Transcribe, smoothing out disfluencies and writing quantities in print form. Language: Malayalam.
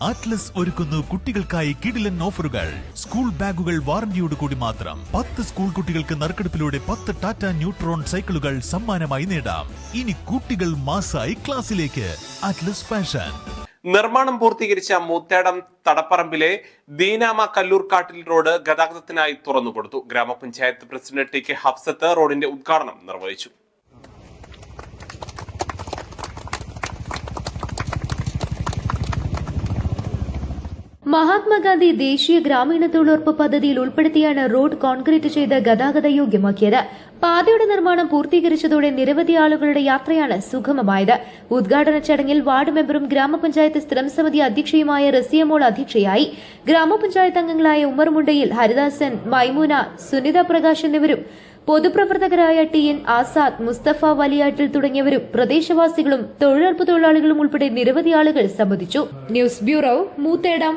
അറ്റ്ലസ് ഒരുക്കുന്നു കുട്ടികൾക്കായി കിടിലൻ ഓഫറുകൾ. സ്കൂൾ ബാഗുകൾ വാറന്റിയോട് കൂടി മാത്രം. 10 സ്കൂൾ കുട്ടികൾക്ക് നറുക്കെടുപ്പിലൂടെ 10 ടാറ്റ ന്യൂട്രോൺ സൈക്കിളുകൾ സമ്മാനമായി നേടാം. ഇനി കുട്ടികൾ മാസായി ക്ലാസ്സിലേക്ക്. Atlas fashion. നിർമ്മാണം പൂർത്തീകരിച്ച മൂത്തേടം തടപ്പറമ്പിലെ ദീനാമ കല്ലൂർക്കാട്ടിൽ റോഡ് ഗതാഗതത്തിനായി തുറന്നുകൊടുത്തു. ഗ്രാമപഞ്ചായത്ത് പ്രസിഡന്റ് ടി കെ ഹഫ്സത്ത് റോഡിന്റെ ഉദ്ഘാടനം നിർവഹിച്ചു. മഹാത്മാഗാന്ധി ദേശീയ ഗ്രാമീണ തൊഴിലുറപ്പ് പദ്ധതിയിൽ ഉൾപ്പെടുത്തിയാണ് റോഡ് കോൺക്രീറ്റ് ചെയ്ത് ഗതാഗത യോഗ്യമാക്കിയത്. പാതയുടെ നിർമ്മാണം പൂർത്തീകരിച്ചതോടെ നിരവധി ആളുകളുടെ യാത്രയാണ് സുഗമമായത്. ഉദ്ഘാടന ചടങ്ങിൽ വാർഡ് മെമ്പറും ഗ്രാമപഞ്ചായത്ത് സ്ഥിരം സമിതി അധ്യക്ഷയുമായ റസിയമോൾ അധ്യക്ഷയായി. ഗ്രാമപഞ്ചായത്ത് അംഗങ്ങളായ ഉമ്മർ മുണ്ടയിൽ, ഹരിദാസൻ, മൈമൂന, സുനിത പ്രകാശ് എന്നിവരും പൊതുപ്രവർത്തകരായ ടി എൻ ആസാദ്, മുസ്തഫ വലിയാട്ടിൽ തുടങ്ങിയവരും പ്രദേശവാസികളും തൊഴിലുറപ്പ് തൊഴിലാളികളും ഉൾപ്പെടെ നിരവധി ആളുകൾ സംബന്ധിച്ചു. News bureau, Moothedam.